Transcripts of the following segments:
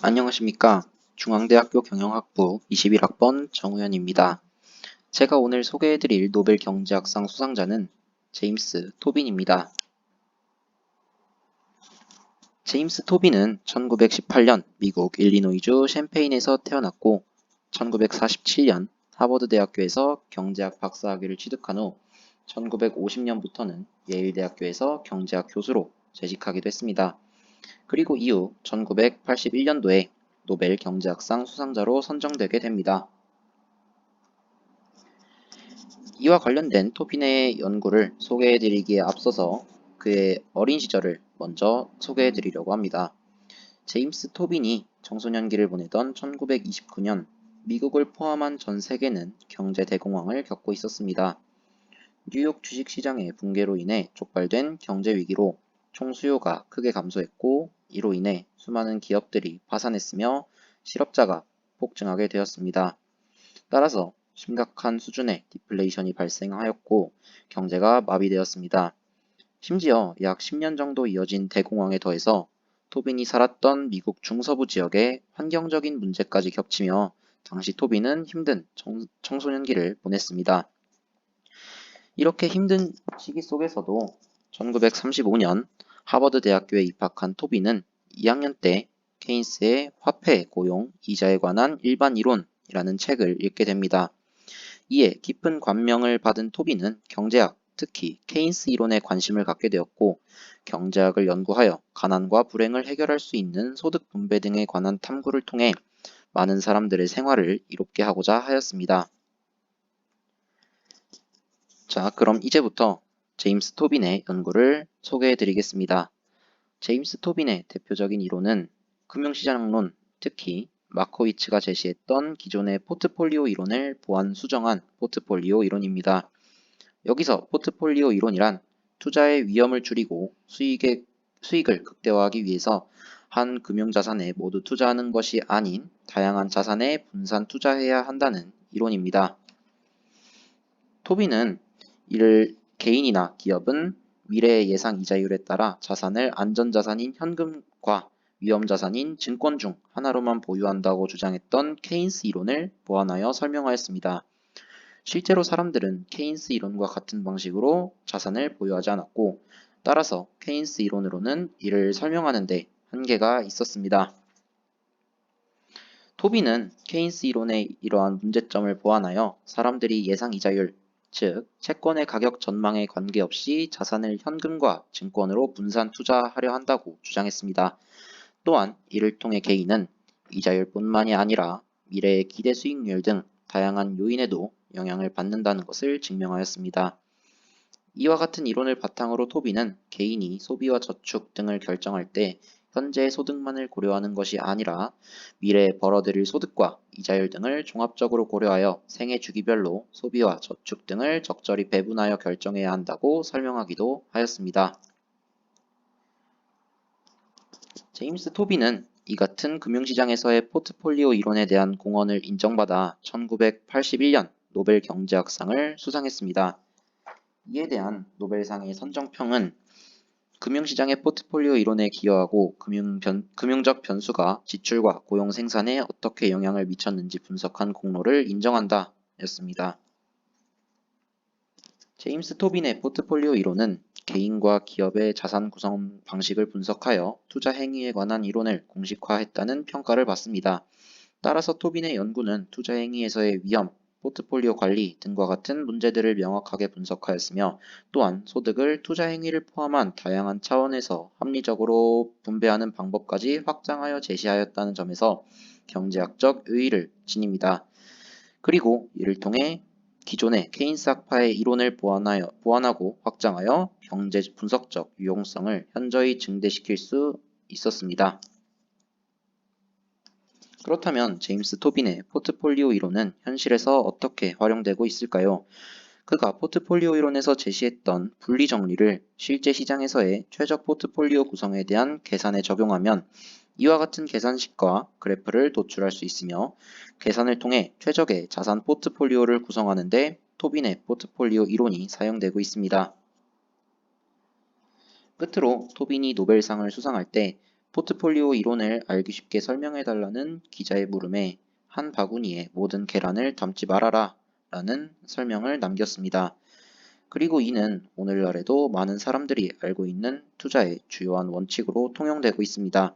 안녕하십니까. 중앙대학교 경영학부 21학번 정우현입니다. 제가 오늘 소개해드릴 노벨 경제학상 수상자는 제임스 토빈입니다. 제임스 토빈은 1918년 미국 일리노이주 캠페인에서 태어났고 1947년 하버드대학교에서 경제학 박사학위를 취득한 후 1950년부터는 예일대학교에서 경제학 교수로 재직하기도 했습니다. 그리고 이후 1981년도에 노벨 경제학상 수상자로 선정되게 됩니다. 이와 관련된 토빈의 연구를 소개해드리기에 앞서서 그의 어린 시절을 먼저 소개해드리려고 합니다. 제임스 토빈이 청소년기를 보내던 1929년 미국을 포함한 전 세계는 경제 대공황을 겪고 있었습니다. 뉴욕 주식시장의 붕괴로 인해 촉발된 경제 위기로 총수요가 크게 감소했고 이로 인해 수많은 기업들이 파산했으며 실업자가 폭증하게 되었습니다. 따라서 심각한 수준의 디플레이션이 발생하였고 경제가 마비되었습니다. 심지어 약 10년 정도 이어진 대공황에 더해서 토빈이 살았던 미국 중서부 지역의 환경적인 문제까지 겹치며 당시 토빈은 힘든 청소년기를 보냈습니다. 이렇게 힘든 시기 속에서도 1935년 하버드 대학교에 입학한 토빈은 2학년 때 케인스의 화폐, 고용, 이자에 관한 일반 이론이라는 책을 읽게 됩니다. 이에 깊은 감명을 받은 토빈은 경제학, 특히 케인스 이론에 관심을 갖게 되었고 경제학을 연구하여 가난과 불행을 해결할 수 있는 소득 분배 등에 관한 탐구를 통해 많은 사람들의 생활을 이롭게 하고자 하였습니다. 자, 그럼 이제부터 제임스 토빈의 연구를 소개해 드리겠습니다. 제임스 토빈의 대표적인 이론은 금융시장론, 특히 마코이츠가 제시했던 기존의 포트폴리오 이론을 보완 수정한 포트폴리오 이론입니다. 여기서 포트폴리오 이론이란 투자의 위험을 줄이고 수익을 극대화하기 위해서 한 금융자산에 모두 투자하는 것이 아닌 다양한 자산에 분산 투자해야 한다는 이론입니다. 토빈은 이를 개인이나 기업은 미래의 예상 이자율에 따라 자산을 안전자산인 현금과 위험자산인 증권 중 하나로만 보유한다고 주장했던 케인스 이론을 보완하여 설명하였습니다. 실제로 사람들은 케인스 이론과 같은 방식으로 자산을 보유하지 않았고 따라서 케인스 이론으로는 이를 설명하는 데 한계가 있었습니다. 토빈은 케인스 이론의 이러한 문제점을 보완하여 사람들이 예상 이자율, 즉 채권의 가격 전망에 관계없이 자산을 현금과 증권으로 분산 투자하려 한다고 주장했습니다. 또한 이를 통해 개인은 이자율뿐만이 아니라 미래의 기대 수익률 등 다양한 요인에도 영향을 받는다는 것을 증명하였습니다. 이와 같은 이론을 바탕으로 토빈은 개인이 소비와 저축 등을 결정할 때 현재의 소득만을 고려하는 것이 아니라 미래에 벌어들일 소득과 이자율 등을 종합적으로 고려하여 생애 주기별로 소비와 저축 등을 적절히 배분하여 결정해야 한다고 설명하기도 하였습니다. 제임스 토빈은 이 같은 금융시장에서의 포트폴리오 이론에 대한 공헌을 인정받아 1981년 노벨 경제학상을 수상했습니다. 이에 대한 노벨상의 선정평은 금융시장의 포트폴리오 이론에 기여하고 금융적 변수가 지출과 고용 생산에 어떻게 영향을 미쳤는지 분석한 공로를 인정한다 였습니다. 제임스 토빈의 포트폴리오 이론은 개인과 기업의 자산 구성 방식을 분석하여 투자 행위에 관한 이론을 공식화했다는 평가를 받습니다. 따라서 토빈의 연구는 투자 행위에서의 위험, 포트폴리오 관리 등과 같은 문제들을 명확하게 분석하였으며 또한 소득을 투자 행위를 포함한 다양한 차원에서 합리적으로 분배하는 방법까지 확장하여 제시하였다는 점에서 경제학적 의의를 지닙니다. 그리고 이를 통해 기존의 케인스 학파의 이론을 보완하고 확장하여 경제 분석적 유용성을 현저히 증대시킬 수 있었습니다. 그렇다면 제임스 토빈의 포트폴리오 이론은 현실에서 어떻게 활용되고 있을까요? 그가 포트폴리오 이론에서 제시했던 분리 정리를 실제 시장에서의 최적 포트폴리오 구성에 대한 계산에 적용하면 이와 같은 계산식과 그래프를 도출할 수 있으며 계산을 통해 최적의 자산 포트폴리오를 구성하는 데 토빈의 포트폴리오 이론이 사용되고 있습니다. 끝으로 토빈이 노벨상을 수상할 때 포트폴리오 이론을 알기 쉽게 설명해달라는 기자의 물음에 한 바구니에 모든 계란을 담지 말아라 라는 설명을 남겼습니다. 그리고 이는 오늘날에도 많은 사람들이 알고 있는 투자의 주요한 원칙으로 통용되고 있습니다.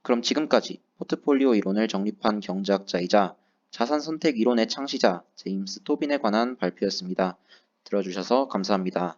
그럼 지금까지 포트폴리오 이론을 정립한 경제학자이자 자산 선택 이론의 창시자 제임스 토빈에 관한 발표였습니다. 들어주셔서 감사합니다.